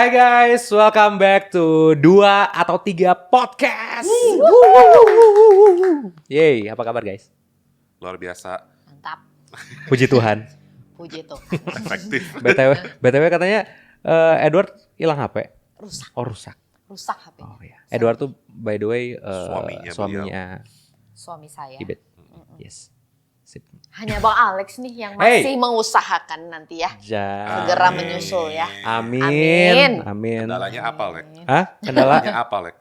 Hai guys, welcome back to 2 atau 3 podcast. Yeay, apa kabar guys? Luar biasa. Mantap. Puji Tuhan. Puji Tuhan. Efektif. BTW katanya Edward hilang HP. Rusak. Oh rusak. Rusak HP. Oh ya. Edward tuh by the way Suaminya Suami saya. Ibet. Yes. Sip. Hanya Bang Alex nih yang Hey. masih mengusahakan nanti ya. Segera menyusul ya. Amin. Kendalanya apa, Lek? Hah? Kendala? Kendalanya apa, Lek?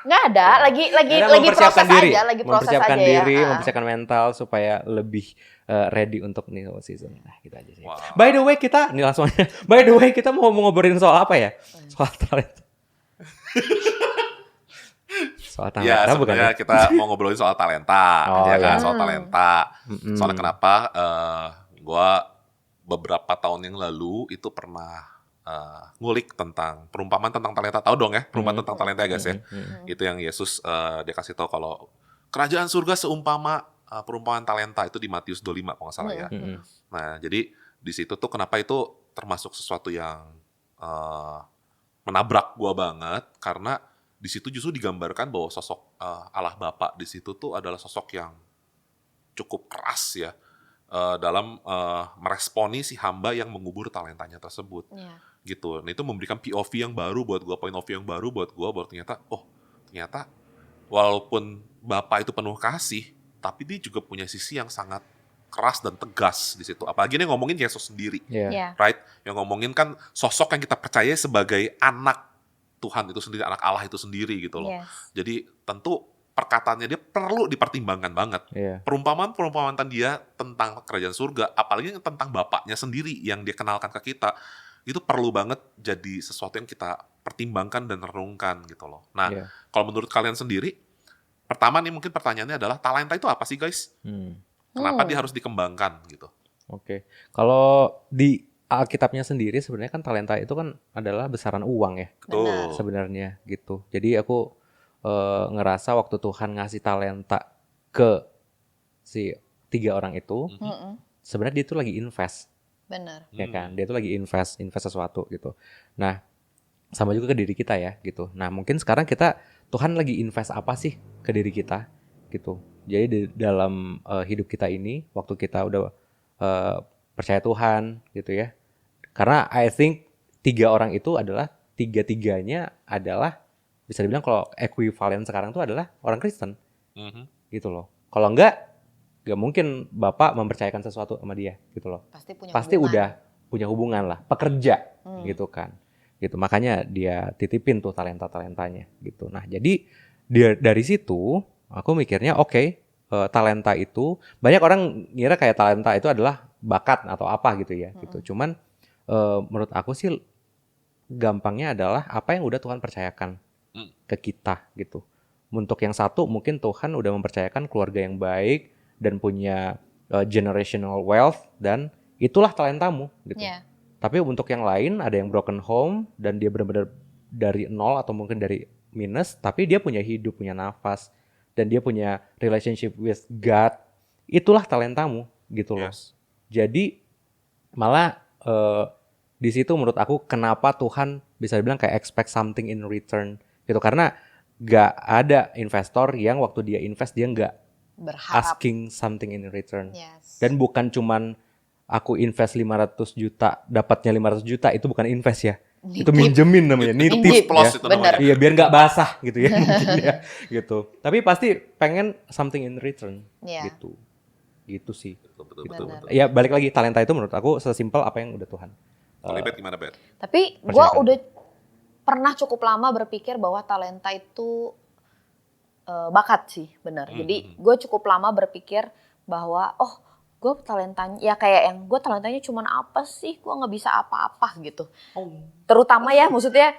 Nggak ada, lagi mempersiapkan proses diri, aja, lagi proses mempersiapkan aja diri, ya. mempersiapkan mental supaya lebih ready untuk new season. Nah, gitu aja sih. Wow. By the way kita, nih langsung aja. By the way kita mau ngobrolin soal apa ya? Soal talenta. Soal Ya, talenta bukan ya? sebenarnya kita mau ngobrolin soal talenta, Oh, ya kan? iya. Soal talenta. Mm-mm. Soalnya kenapa? Gua beberapa tahun yang lalu itu pernah ngulik tentang perumpamaan tentang talenta. Tahu dong ya, perumpamaan tentang talenta ya guys ya. Itu yang Yesus dia kasih tahu kalau kerajaan surga seumpama perumpamaan talenta itu di Matius 25 kalau nggak salah ya. Mm-mm. Nah, jadi di situ tuh kenapa itu termasuk sesuatu yang menabrak gua banget karena di situ justru digambarkan bahwa sosok Allah Bapa di situ tuh adalah sosok yang cukup keras ya dalam meresponi si hamba yang mengubur talentanya tersebut. Iya. Gitu. Nah, itu memberikan POV yang baru buat gua, point of view yang baru buat gua bahwa ternyata walaupun Bapa itu penuh kasih, tapi dia juga punya sisi yang sangat keras dan tegas di situ. Apalagi dia ngomongin Yesus sendiri, Iya. Iya. right? Yang ngomongin kan sosok yang kita percaya sebagai anak Tuhan itu sendiri, anak Allah itu sendiri gitu loh. Yes. Jadi tentu perkataannya dia perlu dipertimbangkan banget. Iya. Perumpamaan dia tentang kerajaan surga, apalagi tentang Bapaknya sendiri yang dia kenalkan ke kita, itu perlu banget jadi sesuatu yang kita pertimbangkan dan renungkan gitu loh. Nah, Iya. kalau menurut kalian sendiri, pertama nih mungkin pertanyaannya adalah talenta itu apa sih guys? Kenapa dia harus dikembangkan gitu? Oke. Kalau di Alkitabnya sendiri sebenarnya kan talenta itu kan adalah besaran uang ya Betul. sebenarnya gitu. Jadi aku ngerasa waktu Tuhan ngasih talenta ke si 3 orang itu, Mm-mm. sebenarnya dia tuh lagi invest. Bener. Ya kan, dia tuh lagi invest sesuatu gitu. Nah, sama juga ke diri kita ya gitu. Nah, mungkin sekarang Tuhan lagi invest apa sih ke diri kita gitu. Jadi di dalam hidup kita ini, waktu kita udah percaya Tuhan gitu ya. Karena I think 3 orang itu adalah tiga-tiganya adalah bisa dibilang kalau equivalent sekarang tuh adalah orang Kristen Mhm. gitu loh. Kalau enggak mungkin Bapak mempercayakan sesuatu sama dia gitu loh. Pasti hubungan. udah punya hubungan lah, pekerja gitu kan. Gitu. Makanya dia titipin tuh talentanya gitu. Nah, jadi dari situ aku mikirnya oke, talenta itu banyak orang ngira kayak talenta itu adalah bakat atau apa gitu ya gitu. Cuman menurut aku sih gampangnya adalah apa yang udah Tuhan percayakan ke kita gitu. Untuk yang satu mungkin Tuhan udah mempercayakan keluarga yang baik dan punya generational wealth dan itulah talentamu gitu. Iya. Tapi untuk yang lain ada yang broken home dan dia benar-benar dari nol atau mungkin dari minus, tapi dia punya hidup, punya nafas dan dia punya relationship with God. Itulah talentamu gitu loh. Yes. Jadi malah di situ menurut aku kenapa Tuhan bisa dibilang kayak expect something in return gitu, karena gak ada investor yang waktu dia invest dia gak Berharap. asking something in return. Yes. Dan bukan cuman aku invest 500 juta dapatnya 500 juta itu bukan invest ya. Itu minjemin namanya, nitip Nitip, plus ya. itu Bener. namanya. Iya, biar gak basah gitu ya mungkin ya gitu. Tapi pasti pengen something in return Iya. gitu. Gitu sih. Betul. Benar. Ya balik lagi, talenta itu menurut aku sesimpel apa yang udah Tuhan. Kalau Bet gimana, Bet? Tapi gue Percayakan. udah pernah cukup lama berpikir bahwa talenta itu bakat sih, benar. Jadi gue cukup lama berpikir bahwa gue talentanya ya kayak yang gue talentanya cuman apa sih, gue nggak bisa apa-apa gitu. Terutama ya maksudnya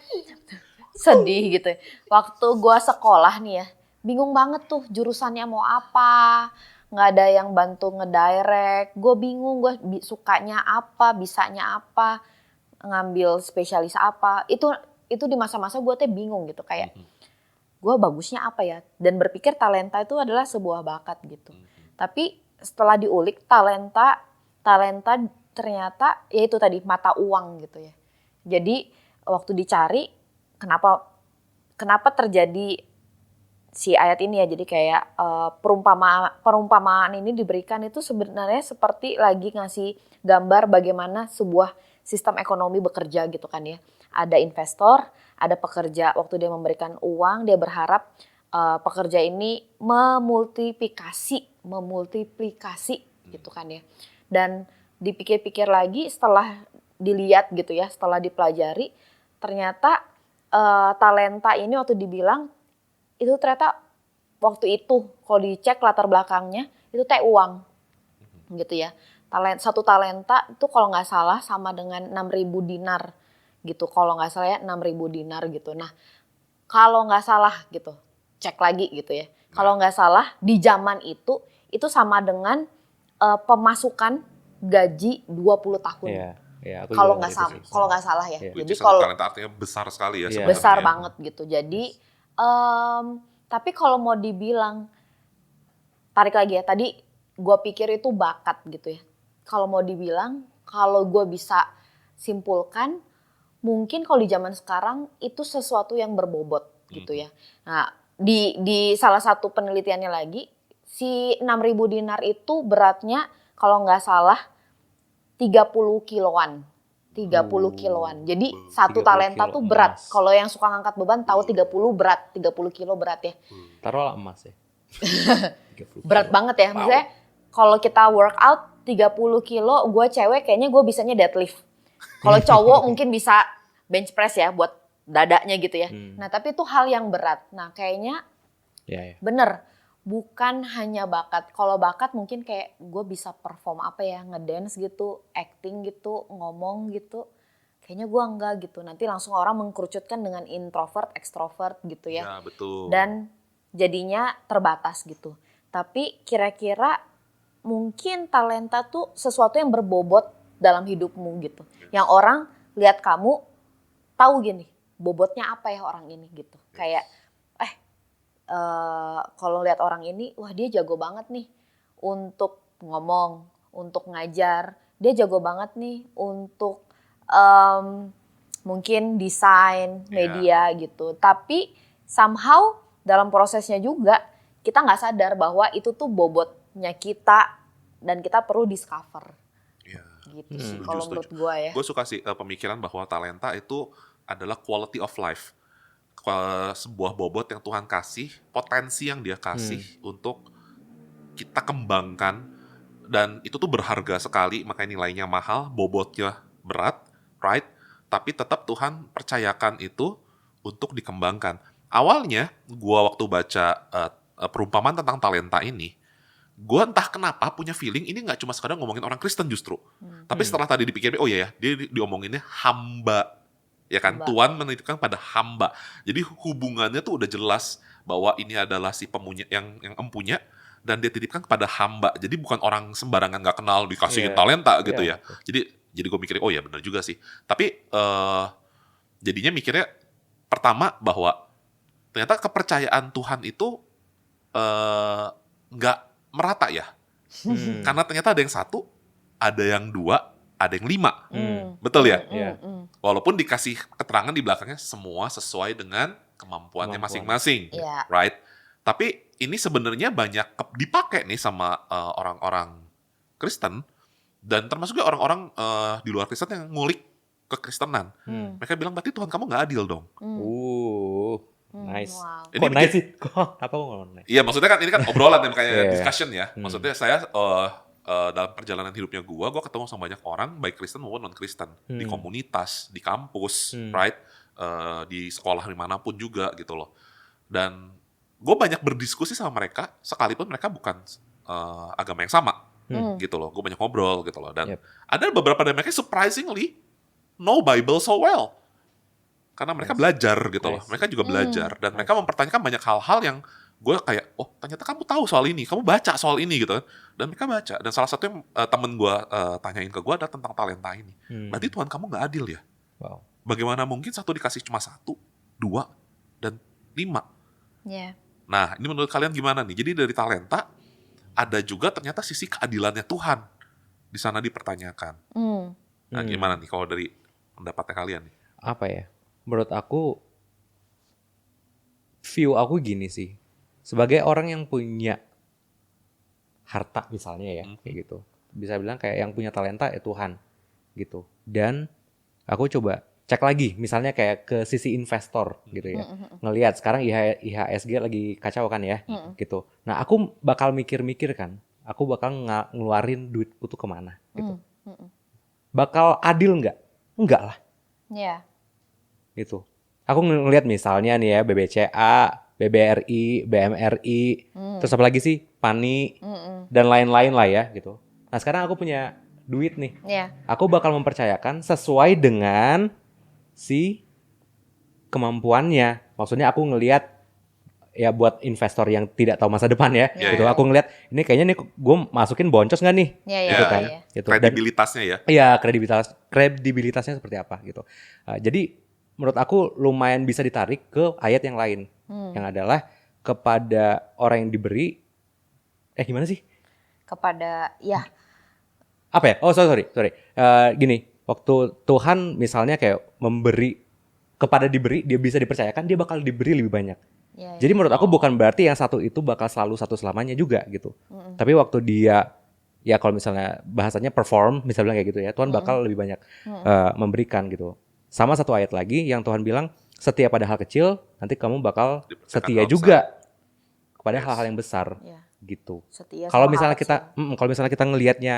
sedih gitu. Waktu gue sekolah nih ya, bingung banget tuh jurusannya mau apa. Nggak ada yang bantu ngedirect. Gue bingung, gue sukanya apa, bisanya apa, ngambil spesialis apa. Itu di masa-masa gue tuh bingung gitu, kayak gue bagusnya apa ya, dan berpikir talenta itu adalah sebuah bakat gitu. Tapi setelah diulik, talenta ternyata ya itu tadi mata uang gitu ya. Jadi waktu dicari kenapa terjadi si ayat ini ya, jadi kayak perumpamaan ini diberikan itu sebenarnya seperti lagi ngasih gambar bagaimana sebuah sistem ekonomi bekerja gitu kan ya. Ada investor, ada pekerja. Waktu dia memberikan uang, dia berharap pekerja ini memultiplikasi gitu kan ya. Dan dipikir-pikir lagi setelah dilihat gitu ya, setelah dipelajari, ternyata talenta ini waktu dibilang itu ternyata waktu itu kalau dicek latar belakangnya itu teh uang gitu ya. Satu talenta itu kalau nggak salah sama dengan 6.000 dinar gitu. Kalau nggak salah ya 6.000 dinar gitu. Nah kalau nggak salah gitu, cek lagi gitu ya. Kalau nggak salah di zaman itu sama dengan pemasukan gaji 20 tahun. Iya, Kalau nggak salah ya. Which Jadi is kalau talenta artinya besar sekali ya sebenarnya. besar banget gitu. Jadi tapi kalau mau dibilang tarik lagi ya, tadi gue pikir itu bakat gitu ya. Kalau mau dibilang, kalau gue bisa simpulkan, mungkin kalau di zaman sekarang itu sesuatu yang berbobot gitu ya. Nah di salah satu penelitiannya lagi, si 6.000 dinar itu beratnya kalau nggak salah 30 kiloan. 30 kiloan. Jadi satu talenta tuh berat. Kalau yang suka ngangkat beban tahu 30 berat, 30 kilo berat ya. Taruhlah emas ya. Berat banget ya. Maksudnya kalau kita workout 30 kilo, gue cewek kayaknya gue bisanya deadlift. Kalau cowok mungkin bisa bench press ya buat dadanya gitu ya. Nah tapi itu hal yang berat. Nah kayaknya bener. Bukan hanya bakat. Kalau bakat mungkin kayak gue bisa perform apa ya, ngedance gitu, acting gitu, ngomong gitu. Kayaknya gue enggak gitu. Nanti langsung orang mengkerucutkan dengan introvert, extrovert gitu ya. Ya betul. Dan jadinya terbatas gitu. Tapi kira-kira mungkin talenta tuh sesuatu yang berbobot dalam hidupmu gitu. Yang orang lihat kamu tahu gini, bobotnya apa ya orang ini gitu. Kayak kalau lihat orang ini, wah dia jago banget nih untuk ngomong, untuk ngajar. Dia jago banget nih untuk mungkin desain media gitu. Tapi somehow dalam prosesnya juga kita nggak sadar bahwa itu tuh bobotnya kita dan kita perlu discover. Gitu sih kalau menurut gue ya. Gue suka sih pemikiran bahwa talenta itu adalah quality of life. Sebuah bobot yang Tuhan kasih, potensi yang dia kasih untuk kita kembangkan, dan itu tuh berharga sekali, makanya nilainya mahal, bobotnya berat, right? Tapi tetap Tuhan percayakan itu untuk dikembangkan. Awalnya gua waktu baca perumpamaan tentang talenta ini, gua entah kenapa punya feeling ini nggak cuma sekadar ngomongin orang Kristen justru. Tapi setelah tadi dipikir, oh iya ya, dia diomonginnya hamba. Ya kan, Tuhan menitipkan pada hamba. Jadi hubungannya tuh udah jelas bahwa ini adalah si pemunya yang empunya, dan dia titipkan kepada hamba. Jadi bukan orang sembarangan nggak kenal dikasihin talenta gitu ya. Jadi gue mikirnya oh ya benar juga sih. Tapi jadinya mikirnya pertama bahwa ternyata kepercayaan Tuhan itu nggak merata ya. Karena ternyata ada yang satu, ada yang dua, ada yang 5. Betul ya? Walaupun dikasih keterangan di belakangnya semua sesuai dengan kemampuannya masing-masing. Right? Tapi ini sebenarnya banyak dipakai nih sama orang-orang Kristen, dan termasuk juga orang-orang di luar Kristen yang ngulik kekristenan. Mereka bilang berarti Tuhan kamu nggak adil dong. Nice. Wow. Kok nice sih? Apa kok nice? Iya, maksudnya kan ini kan obrolan ya, makanya discussion ya. Maksudnya saya dalam perjalanan hidupnya gue ketemu sama banyak orang, baik Kristen maupun non-Kristen, di komunitas, di kampus, right, di sekolah dimanapun juga gitu loh. Dan gue banyak berdiskusi sama mereka, sekalipun mereka bukan agama yang sama, gitu loh. Gue banyak ngobrol gitu loh. Dan ada beberapa dari mereka surprisingly know Bible so well, karena mereka belajar gitu loh. Mereka juga belajar, dan mereka mempertanyakan banyak hal-hal yang gue kayak, oh ternyata kamu tahu soal ini, kamu baca soal ini gitu kan. Dan mereka baca. Dan salah satu yang temen gue tanyain ke gue adalah tentang talenta ini. Berarti Tuhan kamu gak adil ya? Wow. Bagaimana mungkin satu dikasih cuma 1, 2, dan 5? Nah ini menurut kalian gimana nih? Jadi dari talenta ada juga ternyata sisi keadilannya Tuhan di sana dipertanyakan. Nah, gimana nih kalau dari pendapatnya kalian nih? Apa ya? Menurut aku, view aku gini sih. Sebagai orang yang punya harta misalnya ya, kayak gitu. Bisa bilang kayak yang punya talenta ya Tuhan gitu. Dan aku coba cek lagi misalnya kayak ke sisi investor gitu ya. Ngelihat sekarang IHSG lagi kacau kan ya gitu. Nah, aku bakal mikir-mikir kan. Aku bakal ngeluarin duitku tuh kemana gitu. Bakal adil nggak? Enggak lah. Iya. Gitu. Aku ngelihat misalnya nih ya BBCA, BBRI, BMRI, terus apa lagi sih? PANI dan lain-lain lah ya gitu. Nah, sekarang aku punya duit nih. Iya. Aku bakal mempercayakan sesuai dengan si kemampuannya. Maksudnya aku ngelihat ya buat investor yang tidak tahu masa depan ya, Iya, gitu. iya. Aku ngelihat ini kayaknya nih gue masukin boncos nggak nih? Iya, iya, Gitu kan. iya. Gitu. Dan Kredibilitasnya ya. iya, kredibilitasnya seperti apa gitu. Jadi menurut aku lumayan bisa ditarik ke ayat yang lain, yang adalah kepada orang yang diberi, gimana sih? Kepada ya. Apa ya? Oh sorry. Gini, waktu Tuhan misalnya kayak memberi kepada diberi, dia bisa dipercayakan, dia bakal diberi lebih banyak. Ya, Jadi menurut aku bukan berarti yang satu itu bakal selalu satu selamanya juga gitu. Tapi waktu dia ya kalau misalnya bahasanya perform, misalnya kayak gitu ya, Tuhan bakal lebih banyak memberikan gitu. Sama satu ayat lagi yang Tuhan bilang, setia pada hal kecil, nanti kamu bakal Dipercayakan setia hal juga kepada Yes. hal-hal yang besar Ya. gitu. Setia Kalau sama misalnya hal kalau misalnya kita ngelihatnya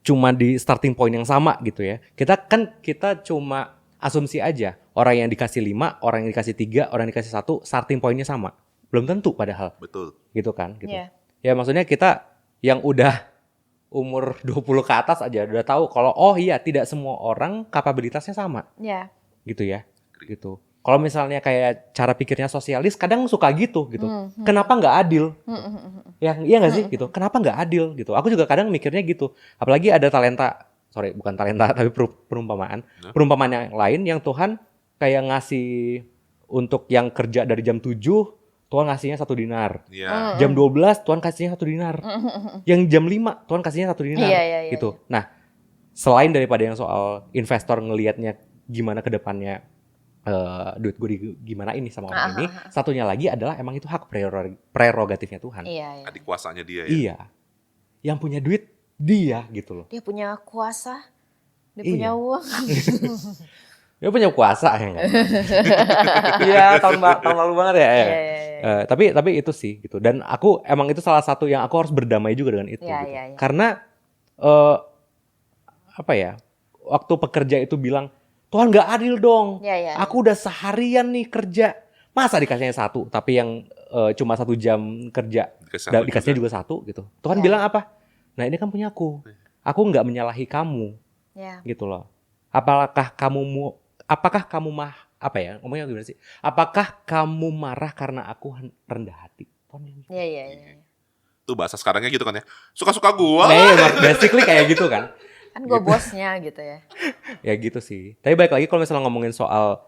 cuma di starting point yang sama gitu ya, kita cuma asumsi aja. Orang yang dikasih 5, orang yang dikasih 3, orang yang dikasih 1, starting pointnya sama. Belum tentu padahal. Betul. Gitu kan. Gitu. Iya. Ya maksudnya kita yang udah umur 20 ke atas aja udah tahu kalau oh iya tidak semua orang kapabilitasnya sama. Ya. Gitu ya. Gitu. Kalau misalnya kayak cara pikirnya sosialis kadang suka gitu. Kenapa nggak adil? Ya, iya nggak sih gitu. Kenapa nggak adil gitu? Aku juga kadang mikirnya gitu. Apalagi ada bukan talenta tapi perumpamaan. Perumpamaan yang lain yang Tuhan kayak ngasih untuk yang kerja dari jam 7 Tuhan ngasihnya 1 dinar. Iya. Jam 12 Tuhan kasihnya 1 dinar. Yang jam 5 Tuhan kasihnya 1 dinar. Iya, Gitu. Nah, selain daripada yang soal investor ngelihatnya gimana ke depannya duit gue gimana ini sama orang ini, satunya lagi adalah emang itu hak prerogatifnya Tuhan. Iya. Adik kuasanya dia ya. Iya. Yang punya duit dia gitu loh. Dia punya kuasa. Dia Iya. punya uang. Dia punya kuasa ya enggak? Iya, tahun lalu banget ya. Iya. Tapi itu sih gitu. Dan aku emang itu salah satu yang aku harus berdamai juga dengan itu Iya, gitu. iya. Karena apa ya? Waktu pekerja itu bilang, "Tuhan nggak adil dong. Iya. Aku udah seharian nih kerja. Masa dikasihnya 1, tapi yang cuma 1 jam kerja dikasihnya juga 1 gitu." Tuhan Iya. bilang apa? Nah, ini kan punya aku. Aku nggak menyalahi kamu. Iya. Gitu loh. Apakah kamu ngomongnya gimana sih? Apakah kamu marah karena aku rendah hati? Iya. Tuh bahasa sekarangnya gitu kan ya. Suka-suka gua. Nah, basically kayak gitu kan. Kan gue bosnya gitu ya. Ya gitu sih. Tapi balik lagi kalau misalnya ngomongin soal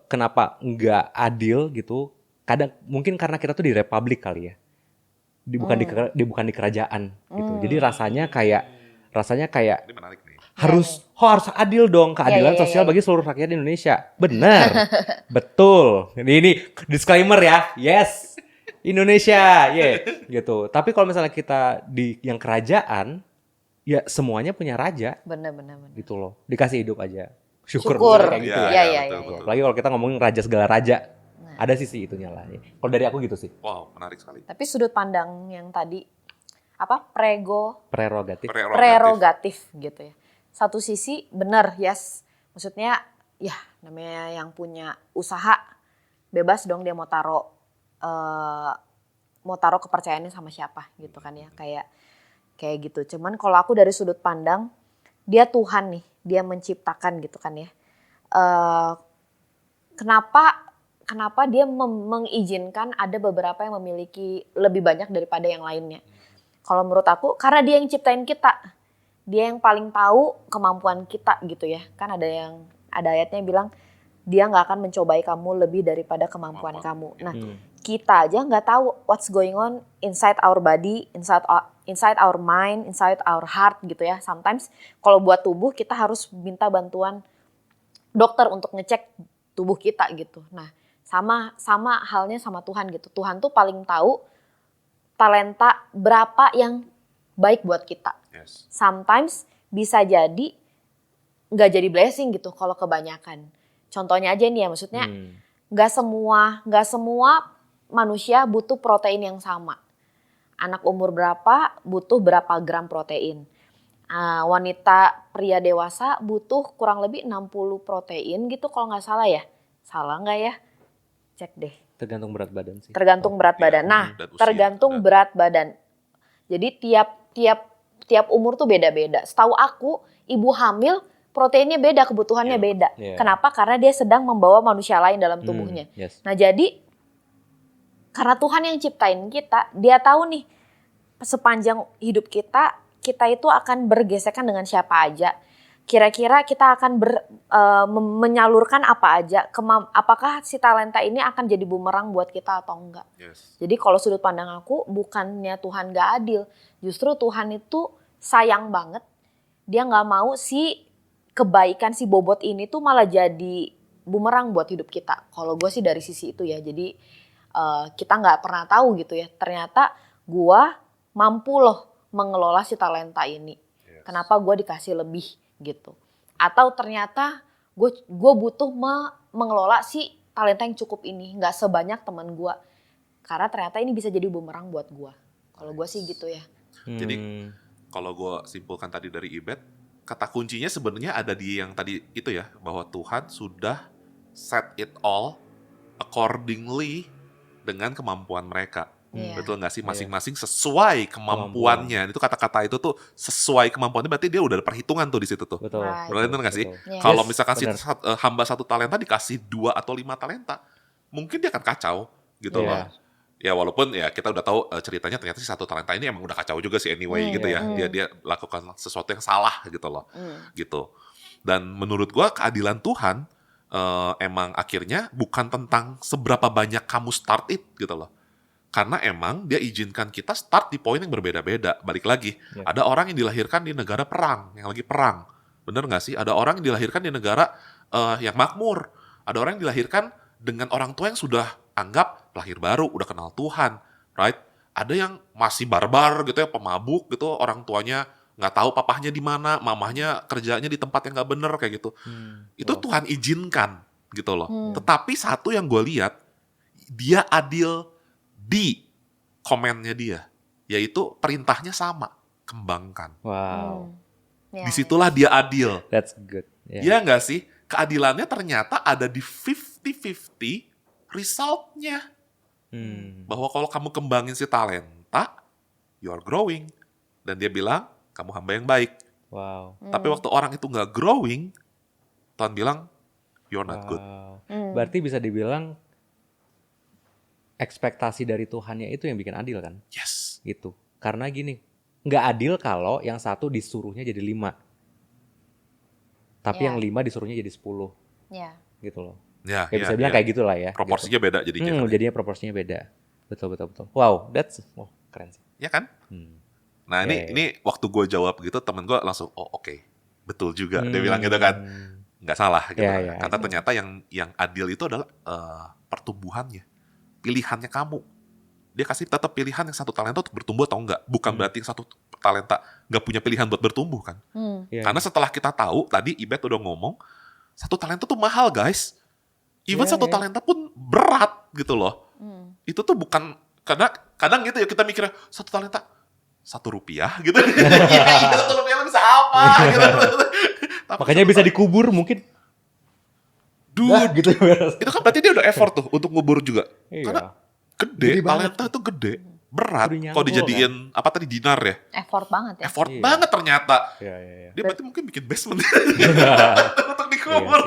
kenapa nggak adil gitu, kadang mungkin karena kita tuh di republik kali ya. Bukan di kerajaan gitu. Jadi rasanya kayak Ini menarik nih. harus adil dong, keadilan Iya. sosial bagi seluruh rakyat Indonesia. Benar. Betul. Ini disclaimer ya. Yes. Indonesia, gitu. Tapi kalau misalnya kita di yang kerajaan, ya semuanya punya raja. Bener. Gitu loh. Dikasih hidup aja. Syukur. Syukur. Kayak gitu ya. Iya. betul. Apalagi kalau kita ngomongin raja segala raja. Ada sisi itunya lah. Kalau dari aku gitu sih. Wow, menarik sekali. Tapi sudut pandang yang tadi Prerogatif. gitu ya. Satu sisi benar, yes. Maksudnya ya namanya yang punya usaha bebas dong dia mau taruh kepercayaannya sama siapa gitu kan ya. Kayak gitu. Cuman kalau aku dari sudut pandang dia Tuhan nih, dia menciptakan gitu kan ya. Kenapa dia mengizinkan ada beberapa yang memiliki lebih banyak daripada yang lainnya. Kalau menurut aku karena dia yang ciptain kita. Dia yang paling tahu kemampuan kita gitu ya. Kan ada ayatnya bilang dia nggak akan mencobai kamu lebih daripada kemampuan kamu. Nah, kita aja nggak tahu what's going on inside our body, inside inside our mind, inside our heart gitu ya. Sometimes kalau buat tubuh kita harus minta bantuan dokter untuk ngecek tubuh kita gitu. Nah, sama halnya sama Tuhan gitu. Tuhan tuh paling tahu talenta berapa yang baik buat kita. Yes. Sometimes bisa jadi nggak jadi blessing gitu kalau kebanyakan. Contohnya aja nih ya, maksudnya nggak semua manusia butuh protein yang sama. Anak umur berapa butuh berapa gram protein. Wanita pria dewasa butuh kurang lebih 60 protein gitu kalau nggak salah ya. Salah nggak ya? Cek deh. Tergantung berat badan sih. Tergantung berat badan. Nah, dan usia tergantung juga. berat badan. Jadi tiap umur tuh beda-beda. Setahu aku, ibu hamil proteinnya beda, kebutuhannya Iya. beda. Iya. Kenapa? Karena dia sedang membawa manusia lain dalam tubuhnya. Yes. Nah, jadi karena Tuhan yang ciptain kita, dia tahu nih sepanjang hidup kita itu akan bergesekan dengan siapa aja. Kira-kira kita akan menyalurkan apa aja. Apakah si talenta ini akan jadi bumerang buat kita atau enggak. Yes. Jadi kalau sudut pandang aku, bukannya Tuhan gak adil. Justru Tuhan itu sayang banget. Dia gak mau si kebaikan, si bobot ini tuh malah jadi bumerang buat hidup kita. Kalau gue sih dari sisi itu ya. Jadi kita gak pernah tahu gitu ya. Ternyata gue mampu loh mengelola si talenta ini. Yes. Kenapa gue dikasih lebih gitu. Atau ternyata gue butuh mengelola si talenta yang cukup ini. Gak sebanyak teman gue. Karena ternyata ini bisa jadi bumerang buat gue. Kalau gue sih gitu ya. Jadi kalau gue simpulkan tadi dari Ibet, kata kuncinya sebenarnya ada di yang tadi itu ya, bahwa Tuhan sudah set it all accordingly dengan kemampuan mereka. Iya. Betul nggak sih? Masing-masing sesuai kemampuannya. Itu kata-kata itu tuh sesuai kemampuannya, berarti dia udah ada perhitungan tuh di situ tuh. Betul. Right. Benar nggak sih? Betul. Iya. Kalau Yes, misalkan si benar. hamba 1 talenta dikasih 2 atau 5 talenta, mungkin dia akan kacau gitu Iya. loh. Ya walaupun ya kita udah tahu ceritanya ternyata si 1 talenta ini emang udah kacau juga sih anyway gitu ya. Dia lakukan sesuatu yang salah gitu loh. Gitu. Dan menurut gua keadilan Tuhan emang akhirnya bukan tentang seberapa banyak kamu start it gitu loh. Karena emang dia izinkan kita start di poin yang berbeda-beda. Balik lagi, ada orang yang dilahirkan di negara perang, yang lagi perang. Bener nggak sih? Ada orang yang dilahirkan di negara yang makmur. Ada orang yang dilahirkan dengan orang tua yang sudah anggap lahir baru, udah kenal Tuhan, right? Ada yang masih barbar gitu ya, pemabuk gitu, orang tuanya nggak tahu papahnya di mana, mamahnya kerjanya di tempat yang nggak bener kayak gitu. Itu Tuhan izinkan gitu loh. Tetapi satu yang gue lihat, dia adil di komennya dia, yaitu perintahnya sama, kembangkan. Wow. Ya. Disitulah dia adil. That's good. Yeah. Ya nggak sih? Keadilannya ternyata ada di 50-50 resultnya. Bahwa kalau kamu kembangin si talenta, you are growing. Dan dia bilang, kamu hamba yang baik. Wow. Tapi waktu orang itu nggak growing, Tuhan bilang, you're not good. Wow. Berarti bisa dibilang ekspektasi dari Tuhannya itu yang bikin adil kan? Yes. Gitu. Karena gini, nggak adil kalau yang satu disuruhnya jadi 5. Tapi Ya. yang 5 disuruhnya jadi 10. Ya. Gitu loh. Ya, Ya bisa bilang kayak gitulah ya. proporsinya beda jadinya. Gitu. kan ya? Jadinya proporsinya beda. Betul. Wow, keren sih. Ya kan? Nah Ya. ini waktu gue jawab gitu, temen gue langsung, oh oke, betul juga. Dia bilang gitu kan, nggak salah gitu. Ya. Karena ternyata yang adil itu adalah pertumbuhannya, pilihannya kamu. Dia kasih tetap pilihan yang 1 talenta untuk bertumbuh atau enggak. Bukan berarti yang 1 talenta nggak punya pilihan buat bertumbuh kan. Ya. Karena setelah kita tahu, tadi Ibet udah ngomong, 1 talenta tuh mahal guys. Even 1 talenta pun berat gitu loh. Itu tuh bukan, kadang gitu ya kita mikirnya 1 talenta, 1 rupiah gitu. Ya, 1 rupiah bisa apa gitu. Tapi Makanya bisa dikubur mungkin. dude, Gitu. itu kan berarti dia udah effort tuh untuk ngubur juga. Iya. Karena gede, Gede banget. talenta tuh gede, berat. Udah nyangkul, Kalau dijadiin apa tadi dinar ya, Effort banget ya. effort Iya. banget ternyata. Iya. Dia berarti mungkin bikin basement untuk dikubur.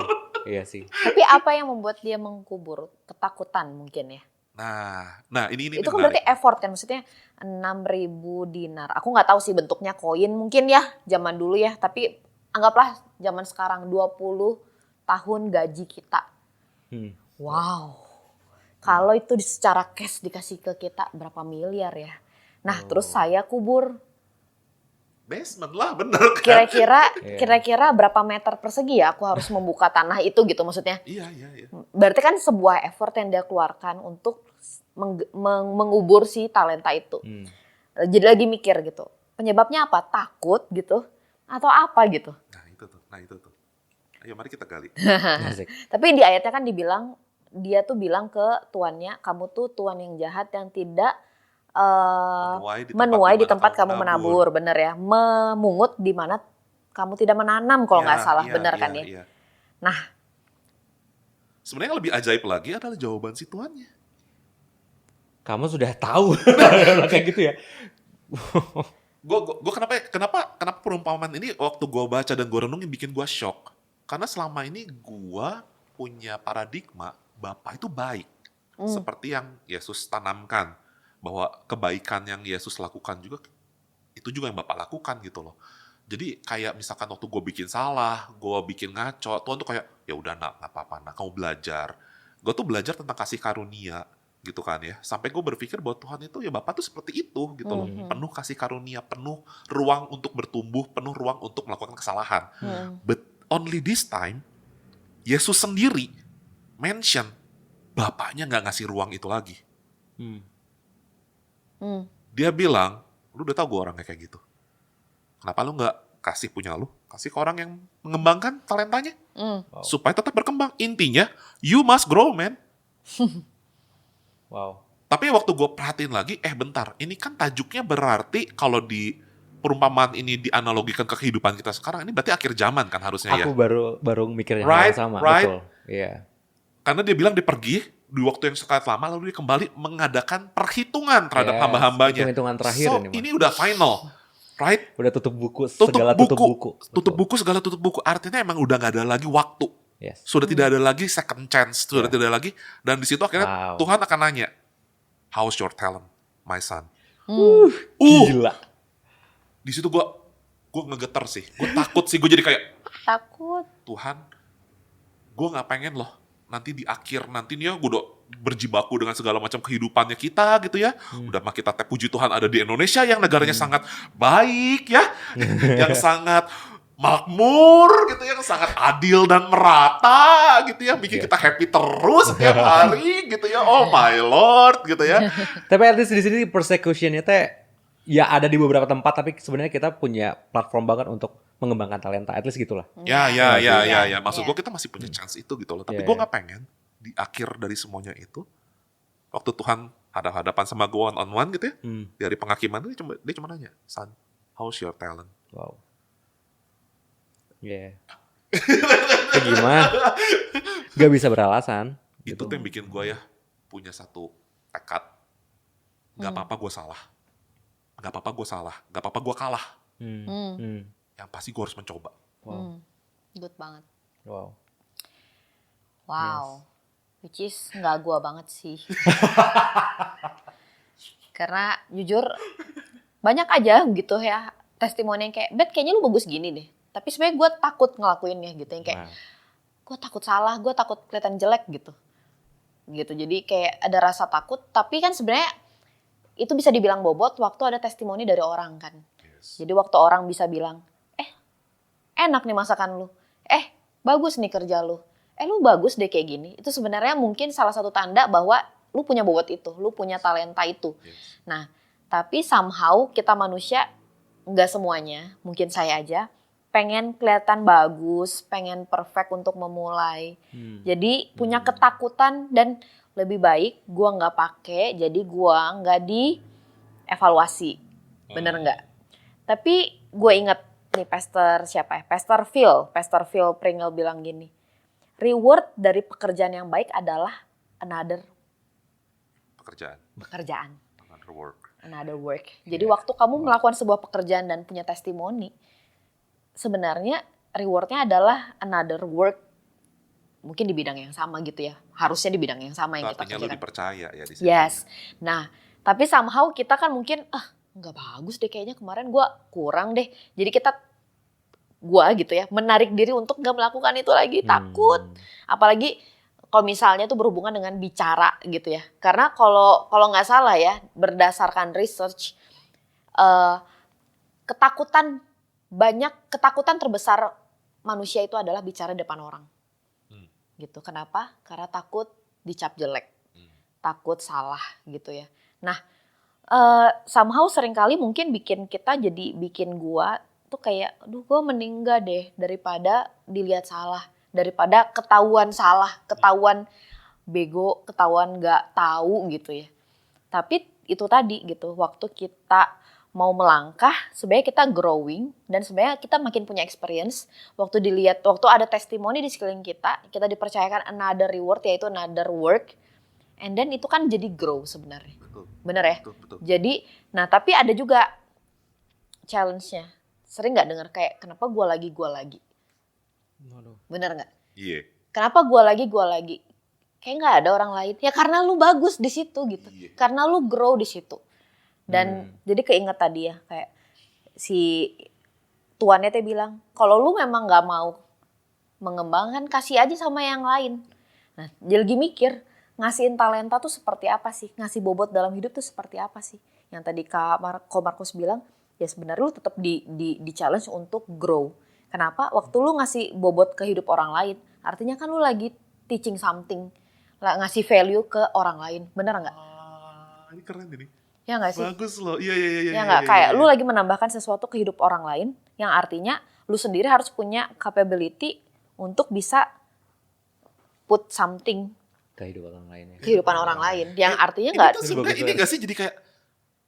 Iya sih. Tapi apa yang membuat dia mengkubur? Ketakutan mungkin ya. Nah ini Itu kan menarik. berarti effort kan, maksudnya 6.000 dinar. Aku nggak tahu sih bentuknya koin mungkin ya zaman dulu ya, tapi anggaplah zaman sekarang 20 tahun gaji kita. Wow. Kalau itu secara cash dikasih ke kita berapa miliar ya. Nah, terus saya kubur. Basement lah, bener kan? Kira-kira berapa meter persegi ya aku harus membuka tanah itu gitu maksudnya. Iya. Berarti kan sebuah effort yang dia keluarkan untuk mengubur si talenta itu. Jadi lagi mikir gitu, penyebabnya apa? Takut gitu atau apa gitu? Nah itu tuh. Ayo mari kita gali. Tapi di ayatnya kan dibilang, dia tuh bilang ke tuannya, kamu tuh tuan yang jahat yang tidak menuai di tempat kamu menabur, bener ya? Memungut di mana kamu tidak menanam kalau nggak salah, bener kan ya? Iya. Nah, sebenarnya yang lebih ajaib lagi adalah jawaban si tuannya. Kamu sudah tahu kayak gitu ya. Gue kenapa perumpamaan ini waktu gue baca dan gue renungin bikin gue shock. Karena selama ini gue punya paradigma Bapa itu baik. Seperti yang Yesus tanamkan. Bahwa kebaikan yang Yesus lakukan juga, itu juga yang Bapa lakukan gitu loh. Jadi kayak misalkan waktu gue bikin salah, gue bikin ngaco, Tuhan tuh kayak, ya udah nak, gak apa-apa nak, kamu belajar. Gue tuh belajar tentang kasih karunia gitu kan ya. Sampai gue berpikir bahwa Tuhan itu ya Bapa tuh seperti itu gitu loh. Penuh kasih karunia, penuh ruang untuk bertumbuh, penuh ruang untuk melakukan kesalahan. But only this time, Yesus sendiri mention, Bapaknya gak ngasih ruang itu lagi. Dia bilang, lu udah tahu gue orangnya kayak gitu. Kenapa lu gak kasih punya lu? Kasih ke orang yang mengembangkan talentanya. Supaya tetap berkembang. Intinya, you must grow, man. Wow. Tapi waktu gue perhatiin lagi, bentar. Ini kan tajuknya berarti kalau di perumpamaan ini dianalogikan ke kehidupan kita sekarang, ini berarti akhir zaman kan harusnya ya. Aku baru mikirnya hal yang sama. Right. Betul. Iya. Karena dia bilang dia pergi di waktu yang sangat lama, lalu dia kembali mengadakan perhitungan terhadap hamba-hambanya. Hitung-hitungan terakhir ini udah final, right? Udah tutup buku, segala tutup buku. Segala tutup buku. Artinya emang udah gak ada lagi waktu. Yes. Sudah tidak ada lagi second chance, sudah tidak ada lagi. Dan di situ akhirnya Tuhan akan nanya, how's your talent, my son? Gila. Di situ gue ngegeter sih, gue takut sih, gue jadi kayak takut. Tuhan, gue gak pengen loh nanti di akhir nanti nih ya gue udah berjibaku dengan segala macam kehidupannya kita gitu ya. Udah mah kita puji Tuhan ada di Indonesia yang negaranya sangat baik ya. Yang sangat makmur gitu, yang sangat adil dan merata gitu ya. Bikin kita happy terus setiap hari gitu ya. Oh my Lord gitu ya. Tapi at least di sini persecution-nya teh ya ada di beberapa tempat, tapi sebenarnya kita punya platform banget untuk mengembangkan talenta, at least gitulah. Ya. Maksud gue kita masih punya chance itu gitu loh. Tapi gue gak pengen di akhir dari semuanya itu, waktu Tuhan hadapan sama gue one on one gitu ya, dari penghakiman dia cuma nanya, son, how's your talent? Wow. Yeah. Gimana? Gak bisa beralasan. Itu tuh yang bikin gue ya punya satu tekad, gak apa-apa gue salah. Gak apa-apa gue salah, gak apa-apa gue kalah. Yang pasti gue harus mencoba. Wow. Good banget. Wow. Yes. Which is gak gue banget sih. Karena jujur banyak aja gitu ya testimoni yang kayak, Bet kayaknya lu bagus gini deh. Tapi sebenarnya gue takut ngelakuinnya gitu. Yang kayak, gue takut salah, gue takut kelihatan jelek gitu. Jadi kayak ada rasa takut, tapi kan sebenarnya itu bisa dibilang bobot waktu ada testimoni dari orang kan. Yes. Jadi waktu orang bisa bilang, enak nih masakan lu, bagus nih kerja lu, lu bagus deh kayak gini. Itu sebenarnya mungkin salah satu tanda bahwa lu punya bobot itu, lu punya talenta itu. Yes. Nah, tapi somehow kita manusia, nggak semuanya, mungkin saya aja, pengen kelihatan bagus, pengen perfect untuk memulai. Jadi punya ketakutan dan lebih baik gue nggak pakai, jadi gue nggak dievaluasi, bener nggak? Tapi gue inget nih Pastor Phil Pringle bilang gini, reward dari pekerjaan yang baik adalah another pekerjaan, another work. Jadi waktu kamu melakukan sebuah pekerjaan dan punya testimoni, sebenarnya rewardnya adalah another work. Mungkin di bidang yang sama gitu ya. Harusnya di bidang yang sama yang kita kerjakan. Artinya lu dipercaya ya di situ. Yes. Nah, tapi somehow kita kan mungkin, nggak bagus deh kayaknya kemarin gue kurang deh. Jadi gue gitu ya, menarik diri untuk nggak melakukan itu lagi. Takut. Apalagi kalau misalnya tuh berhubungan dengan bicara gitu ya. Karena kalau nggak salah ya, berdasarkan research, eh, ketakutan terbesar manusia itu adalah bicara depan orang. Gitu. Kenapa? Karena takut dicap jelek, takut salah gitu ya. Nah, somehow seringkali mungkin bikin gua tuh kayak, aduh gua mending enggak deh daripada dilihat salah, daripada ketahuan salah, ketahuan bego, ketahuan nggak tahu gitu ya. Tapi itu tadi gitu, waktu kita mau melangkah, sebenarnya kita growing dan sebenarnya kita makin punya experience. Waktu ada testimoni di sekeliling kita dipercayakan another reward, yaitu another work, and then itu kan jadi grow sebenarnya. Bener ya? Betul. Jadi, nah tapi ada juga challenge-nya. Sering nggak dengar kayak kenapa gue lagi? Bener nggak? Iya. Kenapa gue lagi? Kayak nggak ada orang lain. Ya karena lu bagus di situ gitu. Karena lu grow di situ. Dan jadi keinget tadi ya kayak si tuannya teh bilang, kalau lu memang nggak mau mengembangkan, kasih aja sama yang lain. Nah, jadi lagi mikir ngasihin talenta tuh seperti apa sih? Ngasih bobot dalam hidup tuh seperti apa sih? Yang tadi Ko Markus bilang, ya sebenarnya lu tetap di challenge untuk grow. Kenapa? Waktu lu ngasih bobot ke hidup orang lain, artinya kan lu lagi teaching something, ngasih value ke orang lain, bener nggak? Ini keren ini. Ya nggak sih? Bagus loh, iya. Ya nggak, kayak lu lagi menambahkan sesuatu ke hidup orang lain, yang artinya lu sendiri harus punya capability untuk bisa put something kehidupan orang lain, yang artinya nggak. Itu sebenarnya ini nggak sih jadi kayak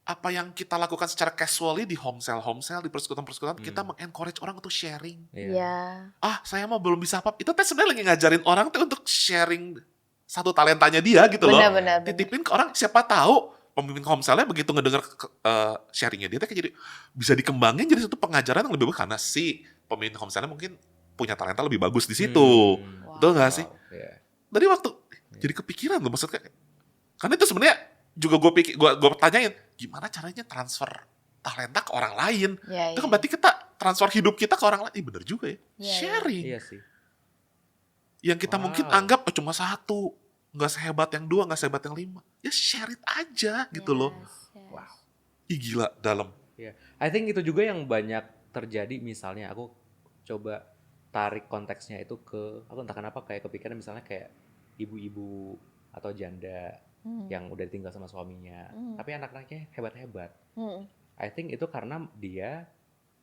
apa yang kita lakukan secara casually di home cell, di persekutuan, kita mengencourage orang untuk sharing. Iya. Saya mau belum bisa apa, itu sebenarnya lagi ngajarin orang tuh untuk sharing satu talentanya dia gitu loh. Benar. Titipin ke orang, siapa tahu pemimpin home cell-nya begitu ngedenger sharingnya dia, kayak jadi bisa dikembangin jadi satu pengajaran yang lebih bagus karena si pemimpin home cell-nya mungkin punya talenta lebih bagus di situ. Betul nggak sih? Dari waktu jadi kepikiran loh, maksudnya karena itu sebenarnya juga gue tanyain gimana caranya transfer talenta ke orang lain. Itu kan berarti kita transfer hidup kita ke orang lain. Bener juga ya. Sharing. Iya sih. Yang kita mungkin anggap cuma satu, nggak sehebat yang dua, nggak sehebat yang lima. Ya share it aja gitu loh. Wow. Ih gila, dalam. I think itu juga yang banyak terjadi. Misalnya aku coba tarik konteksnya itu ke, aku entah kenapa kayak kepikiran misalnya kayak ibu-ibu atau janda yang udah tinggal sama suaminya, tapi anak-anaknya hebat-hebat. I think itu karena dia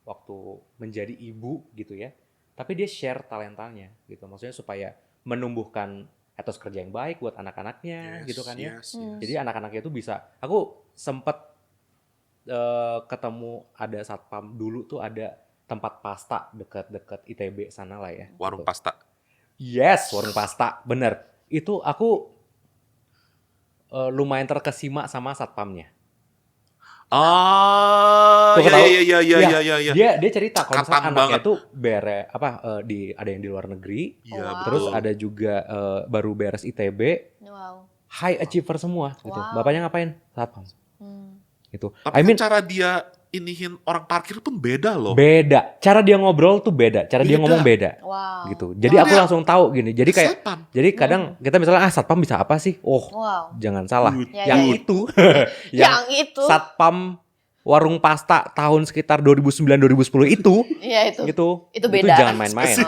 waktu menjadi ibu gitu ya, tapi dia share talentanya gitu, maksudnya supaya menumbuhkan etos kerja yang baik buat anak-anaknya gitu kan ya. Jadi anak-anaknya itu bisa, aku sempet ketemu ada satpam dulu tuh, ada tempat pasta deket ITB sana lah ya. Warung gitu. pasta. Yes, warung pasta, bener. Itu aku lumayan terkesima sama satpamnya. Iya. Dia cerita kalau misalnya anaknya banget. tuh ada yang di luar negeri, terus ada juga baru beres ITB, high achiever semua gitu. Bapaknya ngapain? Satpam. Gitu. Tapi cara dia inihin orang parkir pun beda loh. Beda. Cara dia ngobrol tuh beda. Cara dia ngomong beda. Gitu. Jadi aku langsung tahu gini. Jadi kayak satpam. Jadi kadang kita misalnya satpam bisa apa sih? Jangan salah. Yang itu satpam warung pasta tahun sekitar 2009-2010 itu. Iya itu. Gitu. Itu beda. Itu jangan main-main.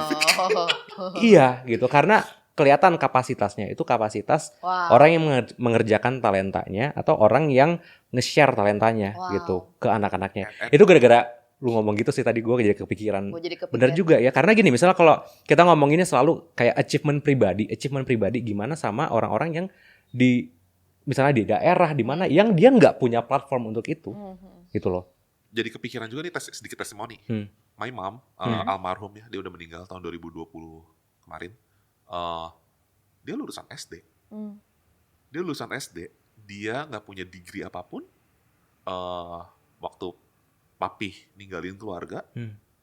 Iya gitu. Karena kelihatan kapasitasnya itu kapasitas orang yang mengerjakan talentanya atau orang yang nge-share talentanya gitu ke anak-anaknya. Itu gara-gara lu ngomong gitu sih tadi gue jadi kepikiran. Bener juga ya, karena gini misalnya kalau kita ngomonginnya selalu kayak achievement pribadi gimana sama orang-orang yang di misalnya di daerah di mana yang dia nggak punya platform untuk itu, gitu loh. Jadi kepikiran juga nih sedikit testimoni. My mom almarhum ya, dia udah meninggal tahun 2020 kemarin. Dia lulusan SD. Dia nggak punya degree apapun. Waktu papi ninggalin keluarga,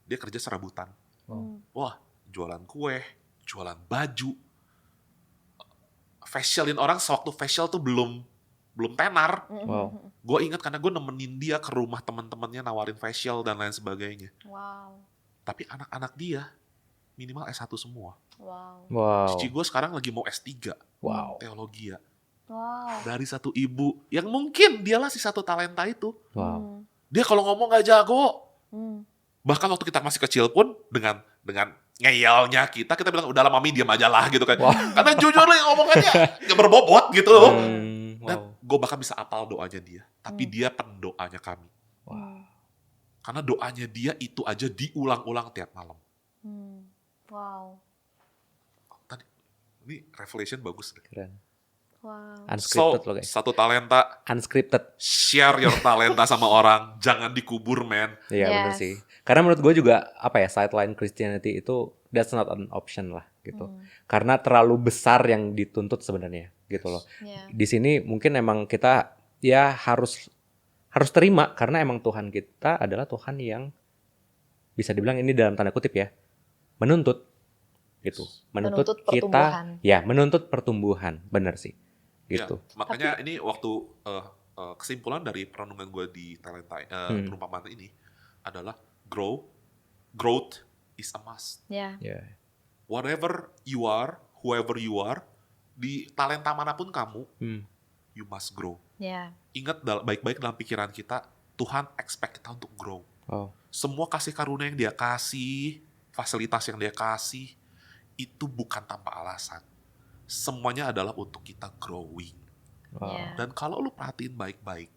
dia kerja serabutan. Wah, jualan kue, jualan baju, facialin orang sewaktu facial tuh belum tenar. Gue ingat karena gue nemenin dia ke rumah teman-temannya nawarin facial dan lain sebagainya. Tapi anak-anak dia minimal S1 semua. Cici gue sekarang lagi mau S3. Teologi ya. Dari satu ibu yang mungkin dialah si satu talenta itu. Dia kalau ngomong nggak jago. Hmm. Bahkan waktu kita masih kecil pun dengan ngeyelnya kita bilang udahlah mami diam aja lah gitu kan. Karena jujur lah ngomongannya nggak berbobot gitu. Dan gue bahkan bisa apal doanya dia. Tapi dia pendoanya kami. Karena doanya dia itu aja diulang-ulang tiap malam. Wow. Tadi ini revelation bagus deh. Keren. Wow. Unscripted loh guys. Satu talenta, Unscripted. share your talenta sama orang, jangan dikubur men. Iya benar Yes. sih. Karena menurut gue juga apa ya, sideline Christianity itu that's not an option lah gitu. Karena terlalu besar yang dituntut sebenarnya gitu loh. Yeah. Di sini mungkin emang kita ya harus terima karena emang Tuhan kita adalah Tuhan yang bisa dibilang ini dalam tanda kutip ya, menuntut gitu. Menuntut kita pertumbuhan. ya, menuntut pertumbuhan, benar sih. Gitu. Ya, makanya ini waktu kesimpulan dari perenungan gue di talenta perumpamaan ini adalah growth is a must. Yeah. Ya. Whatever you are, whoever you are, di talenta manapun kamu, you must grow. Yeah. Ingat baik-baik dalam pikiran kita, Tuhan expect kita untuk grow. Oh. Semua kasih karunia yang dia kasih, fasilitas yang dia kasih, itu bukan tanpa alasan. Semuanya adalah untuk kita growing. Wow. Yeah. Dan kalau lu perhatiin baik-baik,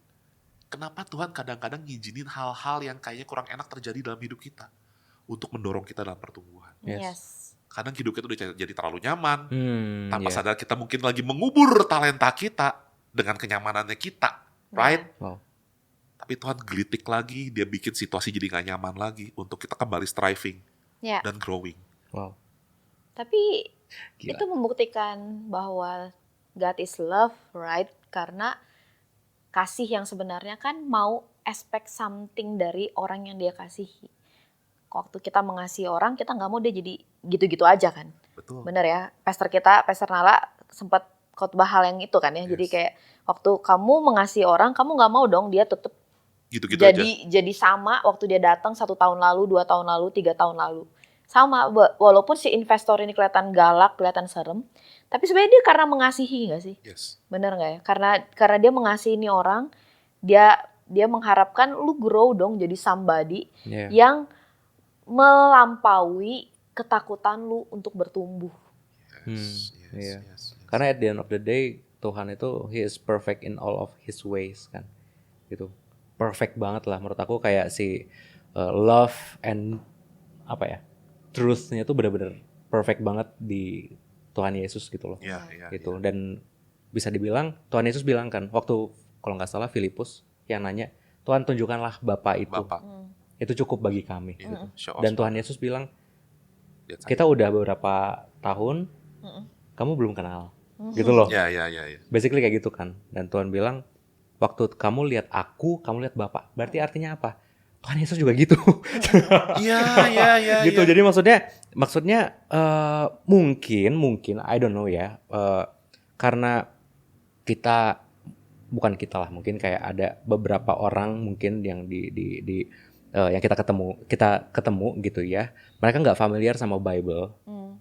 kenapa Tuhan kadang-kadang ngizinin hal-hal yang kayaknya kurang enak terjadi dalam hidup kita untuk mendorong kita dalam pertumbuhan. Yes. Kadang hidup kita udah jadi terlalu nyaman, tanpa Iya. sadar kita mungkin lagi mengubur talenta kita dengan kenyamanannya kita, right? Wow. Tapi Tuhan gelitik lagi, dia bikin situasi jadi gak nyaman lagi untuk kita kembali striving Ya. dan growing. Wow. Tapi Gila. itu membuktikan bahwa God is love, right? Karena kasih yang sebenarnya kan mau expect something dari orang yang dia kasihi. Waktu kita mengasihi orang, kita nggak mau dia jadi gitu-gitu aja kan. Betul. Bener ya, Pastor Nala sempat khotbah hal yang itu kan ya. Jadi Yes. kayak waktu kamu mengasihi orang, kamu nggak mau dong dia tetap Gitu-gitu aja. jadi sama waktu dia datang 1 tahun lalu, 2 tahun lalu, 3 tahun lalu. Sama, walaupun si investor ini kelihatan galak, kelihatan serem, tapi sebenarnya dia karena mengasihi nggak sih? Yes. Bener nggak ya? Karena dia mengasihi ini orang, dia mengharapkan lu grow dong jadi somebody Iya. yang melampaui ketakutan lu untuk bertumbuh. Yes. Iya. Yes. Karena at the end of the day Tuhan itu He is perfect in all of His ways kan, gitu. Perfect banget lah menurut aku, kayak si love and apa ya, truth-nya tuh benar-benar perfect banget di Tuhan Yesus gitu loh. Iya, iya. Gitu. Dan bisa dibilang Tuhan Yesus bilang kan waktu kalau nggak salah Filipus yang nanya, Tuhan tunjukkanlah Bapa itu. Bapak. Itu cukup bagi kami. Iya, show us Dan Tuhan Yesus bilang, lihat saya. kita udah beberapa tahun, kamu belum kenal. Gitu loh. Ya. Basically kayak gitu kan. Dan Tuhan bilang, waktu kamu lihat aku, kamu lihat Bapa. Berarti artinya apa? Tuhan Yesus juga gitu. Iya. Gitu. Jadi maksudnya mungkin I don't know ya. Karena bukan kita lah, mungkin kayak ada beberapa orang mungkin yang yang kita ketemu gitu ya. Mereka nggak familiar sama Bible.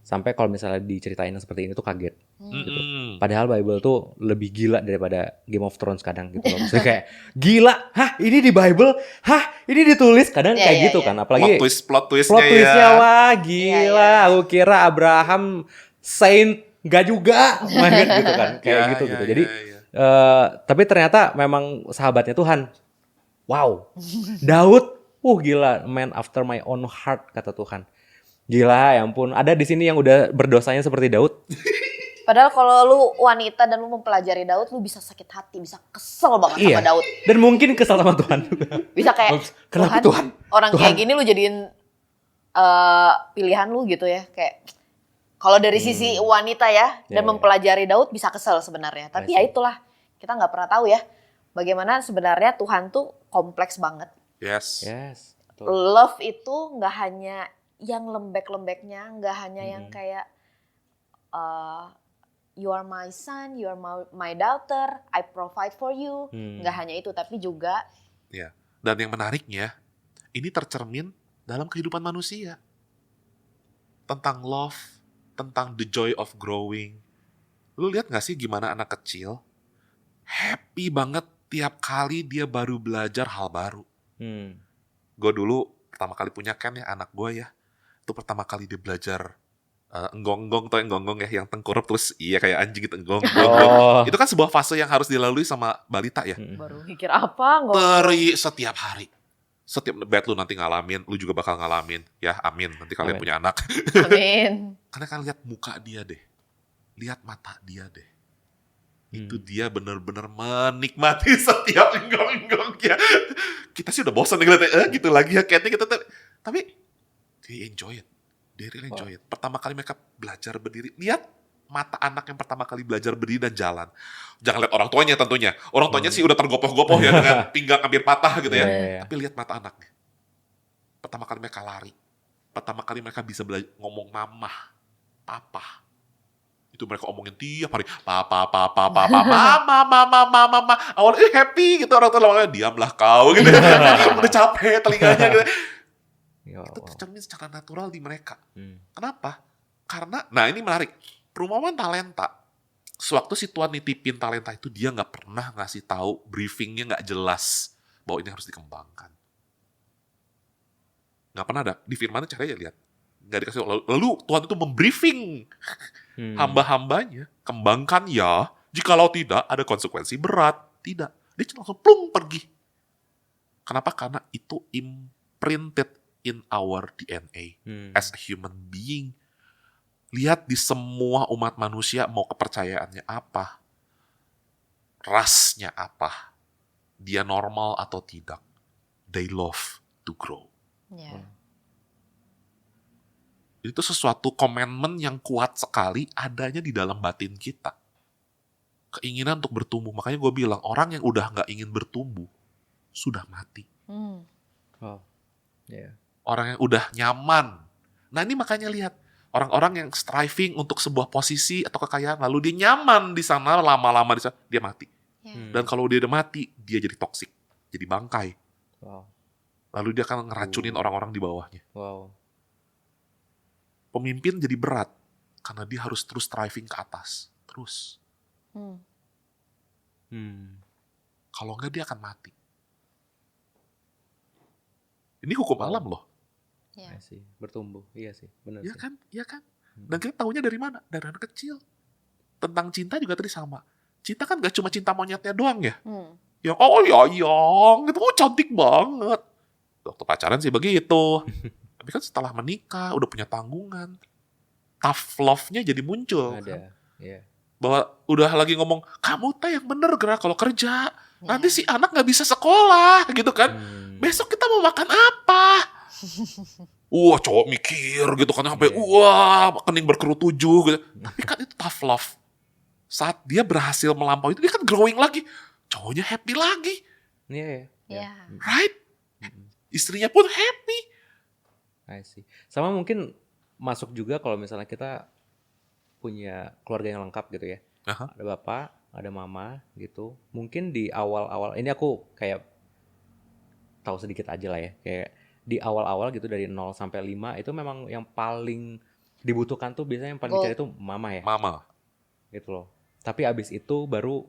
Sampai kalau misalnya diceritain yang seperti ini tuh kaget. Gitu. Padahal Bible tuh lebih gila daripada Game of Thrones kadang gitu loh. Maksudnya kayak gila, hah ini di Bible, hah ini ditulis, kadang Ya, kayak ya, gitu ya. kan. Apalagi Plot twistnya plot twistnya ya. wah gila. Aku kira Abraham saint, nggak juga, gitu kan. Kayak Ya, gitu. ya, Jadi ya. tapi ternyata memang sahabatnya Tuhan. Wow, Daud, gila, man after my own heart kata Tuhan. Gila, ya ampun. Ada di sini yang udah berdosanya seperti Daud. Padahal kalau lu wanita dan lu mempelajari Daud, lu bisa sakit hati, bisa kesel banget Iya. sama Daud. Dan mungkin kesal sama Tuhan juga. Bisa kayak, Kenapa Tuhan? Orang Tuhan. kayak gini lu jadiin pilihan lu gitu ya. Kayak kalau dari sisi wanita ya, dan Ya. mempelajari Daud bisa kesel sebenarnya. Tapi I see. ya itulah, kita nggak pernah tahu ya bagaimana sebenarnya Tuhan tuh kompleks banget. Yes. Yes. Betul. Love itu nggak hanya yang lembek-lembeknya, nggak hanya yang kayak you are my son, you are my daughter, I provide for you. Nggak hanya itu, tapi juga Ya. Dan yang menariknya, ini tercermin dalam kehidupan manusia. Tentang love, tentang the joy of growing. Lu lihat gak sih gimana anak kecil happy banget tiap kali dia baru belajar hal baru. Gue dulu pertama kali punya Ken ya, anak gue ya. Itu pertama kali dia belajar enggong-enggong, tau enggong-enggong ya, yang tengkurap terus iya kayak anjing gitu, enggong-enggong. Itu kan sebuah fase yang harus dilalui sama balita ya. Baru mikir apa? Setiap hari. Setiap bed lu nanti ngalamin, lu juga bakal ngalamin. Ya amin, nanti kalian Amin. punya anak. Amin. Karena kan lihat muka dia deh. Lihat mata dia deh. Itu dia benar-benar menikmati setiap enggong-enggongnya. Kita sih udah bosan ngeliatnya, gitu lagi ya kayaknya kita. Tapi they enjoy it. They really enjoy it. Pertama kali mereka belajar berdiri. Lihat mata anak yang pertama kali belajar berdiri dan jalan. Jangan lihat orang tuanya tentunya. Orang tuanya sih udah tergopoh-gopoh ya dengan pinggang hampir patah gitu ya. Yeah. Tapi lihat mata anaknya. Pertama kali mereka lari. Pertama kali mereka bisa ngomong mama, papa. Itu mereka omongin tiap hari. Papa, mama. Awalnya happy gitu. Orang tua lama-lama, diamlah kau gitu. Udah capek telinganya gitu. Itu tercermin secara natural di mereka. Kenapa? Karena, nah ini menarik. Perumpamaan talenta. Sewaktu si Tuhan nitipin talenta itu, dia nggak pernah ngasih tahu, briefingnya nggak jelas bahwa ini harus dikembangkan. Nggak pernah ada. Di firman caranya lihat. Nggak dikasih tahu. Lalu Tuhan itu membriefing hamba-hambanya. Kembangkan ya. Jikalau tidak, ada konsekuensi berat. Tidak. Dia langsung plung pergi. Kenapa? Karena itu imprinted in our DNA as a human being. Lihat di semua umat manusia mau kepercayaannya apa, rasnya apa, dia normal atau tidak, they love to grow. Yeah. Itu sesuatu commandment yang kuat sekali adanya di dalam batin kita. Keinginan untuk bertumbuh. Makanya gue bilang orang yang udah gak ingin bertumbuh sudah mati. Orang yang udah nyaman. Nah ini makanya lihat. Orang-orang yang striving untuk sebuah posisi atau kekayaan. Lalu dia nyaman di sana, lama-lama di sana, dia mati. Yeah. Dan kalau dia udah mati, dia jadi toksik. Jadi bangkai. Lalu dia akan ngeracunin orang-orang di bawahnya. Pemimpin jadi berat. Karena dia harus terus striving ke atas. Terus. Kalau enggak dia akan mati. Ini hukum alam loh. Yeah. Sih, bertumbuh. Iya sih, benar Iya sih. kan? Iya kan? Dan kita tahunya dari mana? Dari anak kecil. Tentang cinta juga tadi sama. Cinta kan gak cuma cinta monyetnya doang ya. Yang yang itu cantik banget. Waktu pacaran sih begitu. Tapi kan setelah menikah, udah punya tanggungan. Tough love-nya jadi muncul. Ada, iya. Bahwa udah lagi ngomong, kamu teh yang bener gerak kalau kerja. Nanti si anak gak bisa sekolah gitu kan. Besok kita mau makan apa? Wah cowok mikir gitu kan sampai wah kening berkerut 7 gitu. Tapi kan itu tough love. Saat dia berhasil melampaui itu dia kan growing lagi. Cowoknya happy lagi. Iya. Yeah. Right? Istrinya pun happy. I see. Sama mungkin masuk juga kalau misalnya kita punya keluarga yang lengkap gitu ya. Ada bapak, ada mama gitu. Mungkin di awal-awal, ini aku kayak tahu sedikit aja lah ya. Kayak di awal-awal gitu dari 0 sampai 5 itu memang yang paling dibutuhkan tuh biasanya yang paling dicari tuh mama ya. Mama. Gitu loh. Tapi abis itu baru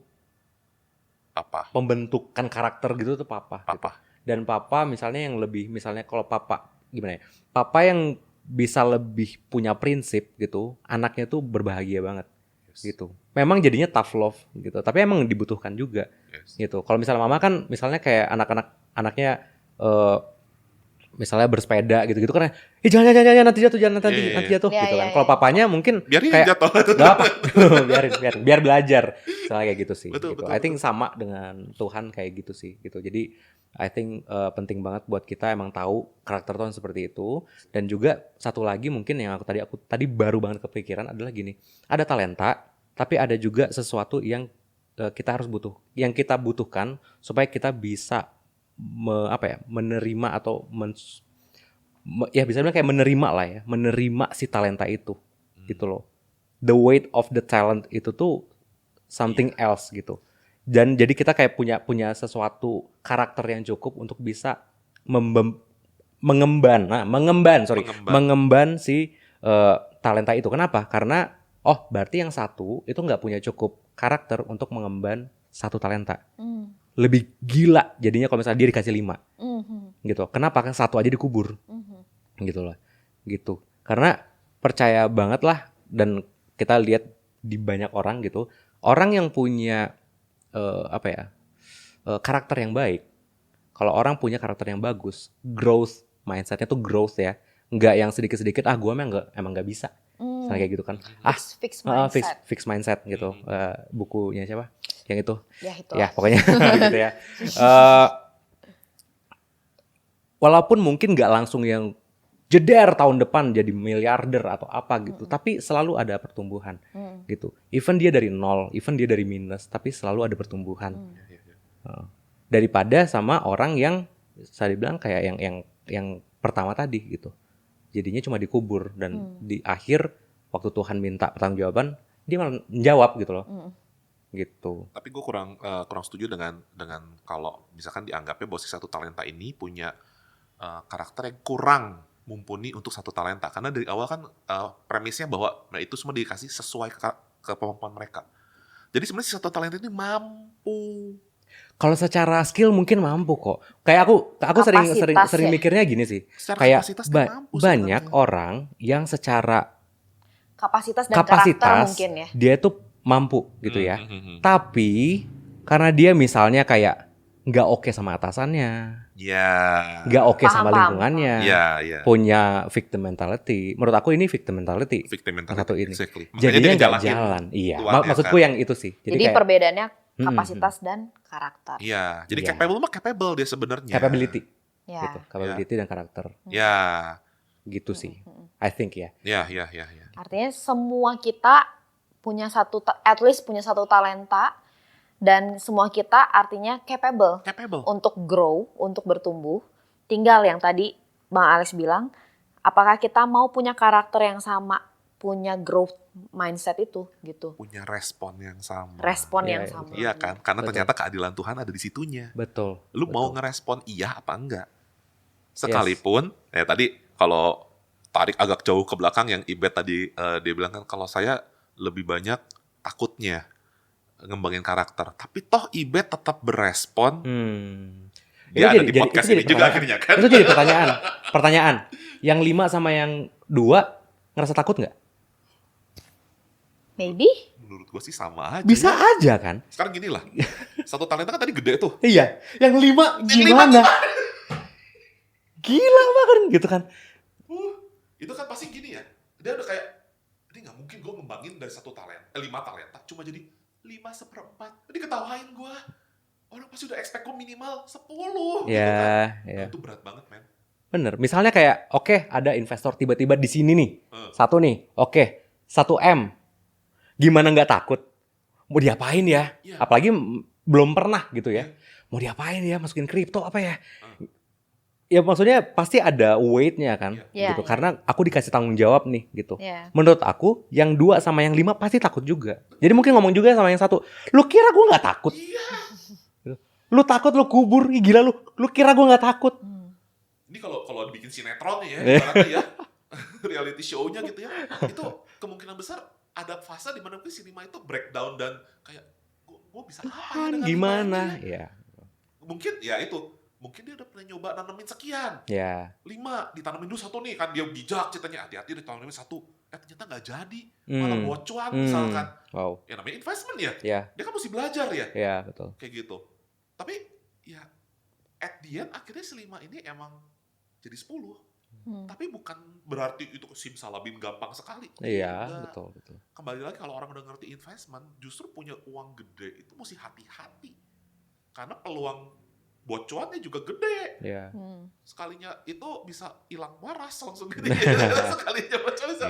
Papa. pembentukan karakter gitu tuh papa. Papa. Gitu. Dan papa misalnya yang lebih, misalnya kalau papa gimana ya? Papa yang bisa lebih punya prinsip gitu, anaknya tuh berbahagia banget. Gitu. Memang jadinya tough love gitu, tapi emang dibutuhkan juga. Gitu. Kalau misalnya mama kan misalnya kayak anaknya misalnya bersepeda gitu-gitu kan, jangan nanti jatuh gitu kan. Kalau papanya mungkin biarin kayak jatuh. Gak apa, biar belajar. Misalnya kayak gitu sih. Betul, gitu. betul, I think sama dengan Tuhan kayak gitu sih. Gitu. Jadi I think penting banget buat kita emang tahu karakter Tuhan seperti itu. Dan juga satu lagi mungkin yang aku tadi baru banget kepikiran adalah gini. Ada talenta, tapi ada juga sesuatu yang kita harus yang kita butuhkan supaya kita bisa menerima atau ya bisa bilang kayak menerima lah ya, menerima si talenta itu gitu loh. The weight of the talent itu tuh something else gitu. Dan jadi kita kayak punya sesuatu karakter yang cukup untuk bisa mengemban si talenta itu. Kenapa? Karena berarti yang satu itu nggak punya cukup karakter untuk mengemban satu talenta. Lebih gila jadinya kalau misalnya dia dikasih 5. gitu. Kenapa? Kan satu aja dikubur gitu loh. Gitu. Karena percaya banget lah, dan kita lihat di banyak orang gitu, orang yang punya karakter yang baik. Kalau orang punya karakter yang bagus, growth mindsetnya tuh growth ya, nggak yang sedikit-sedikit gue emang nggak bisa, misalnya kayak gitu kan. Fix mindset. Fix mindset gitu. Bukunya siapa? Yang itu. Ya itu. Ya pokoknya gitu ya. Walaupun mungkin nggak langsung yang jeder tahun depan jadi miliarder atau apa gitu, tapi selalu ada pertumbuhan gitu. Even dia dari nol, even dia dari minus, tapi selalu ada pertumbuhan. Daripada sama orang yang saya bilang kayak yang pertama tadi gitu. Jadinya cuma dikubur, dan di akhir waktu Tuhan minta pertanggungjawaban, dia malah menjawab gitu loh. Gitu. Tapi gue kurang setuju dengan kalau misalkan dianggapnya bahwa si satu talenta ini punya karakter yang kurang mumpuni untuk satu talenta, karena dari awal kan premisnya bahwa itu semua dikasih sesuai ke kemampuan mereka. Jadi sebenarnya si satu talenta ini mampu. Kalau secara skill mungkin mampu kok. Kayak aku sering mikirnya gini sih. Secara kayak kapasitas dia mampu banyak sebenarnya. orang yang secara Kapasitas dan karakter mungkin ya. dia itu mampu gitu ya. Tapi karena dia misalnya kayak nggak oke sama atasannya, nggak oke sama lingkungannya, punya victim mentality. Menurut aku ini victim mentality. Satu ini. Exactly. Jadinya nggak jalan. Iya. Maksudku kan yang itu sih. Jadi perbedaannya kapasitas dan karakter. Iya. Jadi capable mah capable dia sebenarnya. Capability. Ya. Gitu. Capability dan karakter. Ya. Gitu sih. I think ya. Ya. Artinya semua kita punya at least punya satu talenta. Dan semua kita artinya capable untuk grow, untuk bertumbuh. Tinggal yang tadi Bang Alex bilang, apakah kita mau punya karakter yang sama, punya growth mindset itu gitu. Punya respon yang sama. Sama. Iya kan? Karena ternyata keadilan Tuhan ada di situnya. Betul. Lu mau ngerespon iya apa enggak? Sekalipun, tadi kalau tarik agak jauh ke belakang yang Ibet tadi dia bilang kan, kalau saya lebih banyak takutnya ngembangin karakter, tapi toh Ibet tetap berespon. Dia ada di podcast ini juga akhirnya kan. Itu jadi pertanyaan. Yang 5 sama yang 2 ngerasa takut nggak? Maybe. Menurut gue sih sama aja. Bisa aja kan? Sekarang gini lah, satu talenta kan tadi gede tuh. Iya. Yang 5 gimana? Gila banget gitu kan? Itu kan pasti gini ya. Dia udah kayak, ini nggak mungkin gue ngembangin dari 5 talenta cuma jadi 5/4. Diketawain gue. Orang pasti udah expect gue minimal 10 gitu kan. Nah, itu berat banget, men. Bener. Misalnya kayak, oke, ada investor tiba-tiba di sini nih. Satu nih, oke, 1M. Gimana nggak takut? Mau diapain ya? Apalagi belum pernah gitu ya. Mau diapain ya? Masukin kripto apa ya? Ya maksudnya pasti ada weight-nya kan, gitu. Karena aku dikasih tanggung jawab nih, gitu. Menurut aku, yang 2 sama yang 5 pasti takut juga. Jadi mungkin ngomong juga sama yang 1, lu kira gue nggak takut? Lu takut, lu kubur, gila lu. Lu kira gue nggak takut? Ini kalau dibikin sinetron ya, ibaratnya ya, reality show-nya gitu ya, itu kemungkinan besar ada fase di mana si 5 itu breakdown dan kayak, gue bisa apa? Gimana? Ya. Mungkin ya itu. Mungkin dia udah pernah nyoba nanemin sekian. 5, ditanamin dulu 1 nih. Kan dia bijak ceritanya. Hati-hati ditanamin 1. Ternyata gak jadi. Malah bocuan misalkan. Wow. Ya namanya investment ya. Dia kan mesti belajar ya. Iya, betul. Kayak gitu. Tapi ya at the end akhirnya si 5 ini emang jadi 10. Tapi bukan berarti itu simsalabim gampang sekali. Iya, betul. Kembali lagi kalau orang udah ngerti investment, justru punya uang gede itu mesti hati-hati. Karena peluang bocuannya juga gede. Sekalinya itu bisa hilang waras langsung gitu. Sekalinya bocor bisa.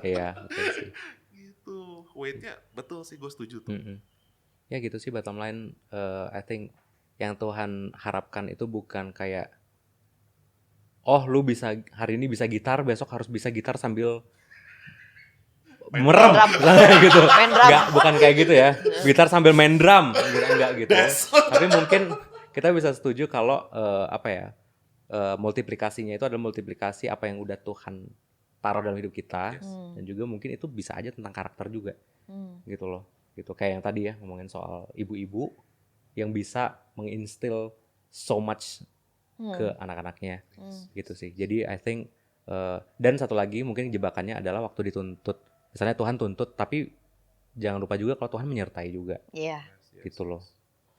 Iya, betul sih. Gitu. Weight-nya betul sih, gue setuju tuh. Ya gitu sih, bottom line I think yang Tuhan harapkan itu bukan kayak, oh lu bisa hari ini bisa gitar, besok harus bisa gitar sambil merem gitu. Enggak, bukan kayak gitu ya. Gitar sambil main drum, enggak gitu. Tapi mungkin kita bisa setuju kalau multiplikasinya itu adalah multiplikasi apa yang udah Tuhan taruh dalam hidup kita, dan juga mungkin itu bisa aja tentang karakter juga, gitu loh, gitu. Kayak yang tadi ya ngomongin soal ibu-ibu yang bisa menginstil so much ke anak-anaknya gitu sih. Jadi I think dan satu lagi mungkin jebakannya adalah waktu dituntut, misalnya Tuhan tuntut, tapi jangan lupa juga kalau Tuhan menyertai juga. Iya. Gitu loh.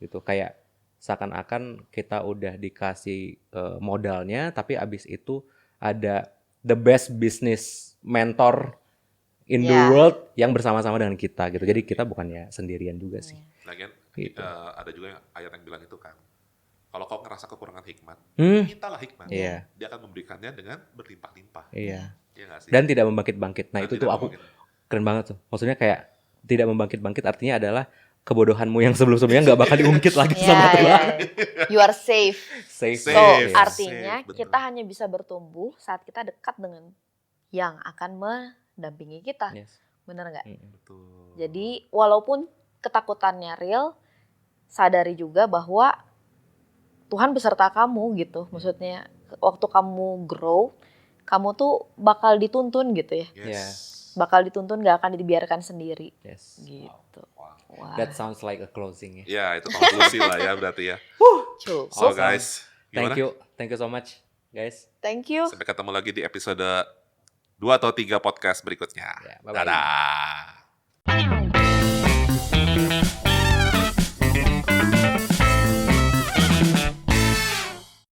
Gitu kayak seakan-akan kita udah dikasih modalnya, tapi abis itu ada the best business mentor in the world yang bersama-sama dengan kita gitu. Jadi kita bukannya sendirian juga sih. Lagian Gitu. ada juga yang ayat yang bilang itu kan, kalau kau ngerasa kekurangan hikmat, mintalah hikmat. Iya. Dia akan memberikannya dengan berlimpah-limpah. Iya. Iya nggak sih? Dan tidak membangkit-bangkit. Nah Dan itu tidak tuh aku membangkit. keren banget tuh. Maksudnya kayak tidak membangkit-bangkit artinya adalah kebodohanmu yang sebelum-sebelumnya nggak bakal diungkit lagi sama Tuhan. You are safe. Safe. So Safe. artinya Safe, betul. kita hanya bisa bertumbuh saat kita dekat dengan yang akan mendampingi kita. Yes. Bener nggak? Betul. Jadi walaupun ketakutannya real, sadari juga bahwa Tuhan beserta kamu gitu. Maksudnya waktu kamu grow, kamu tuh bakal dituntun gitu ya. Yes. Bakal dituntun, gak akan dibiarkan sendiri Yes. gitu. Wow. Wah. That sounds like a closing ya. Ya itu konklusi lah ya berarti ya. Cukup. So Awesome. guys, Thank gimana? you so much guys. Thank you. Sampai ketemu lagi di episode 2 atau 3 podcast berikutnya. Ya, bye-bye. Dadah.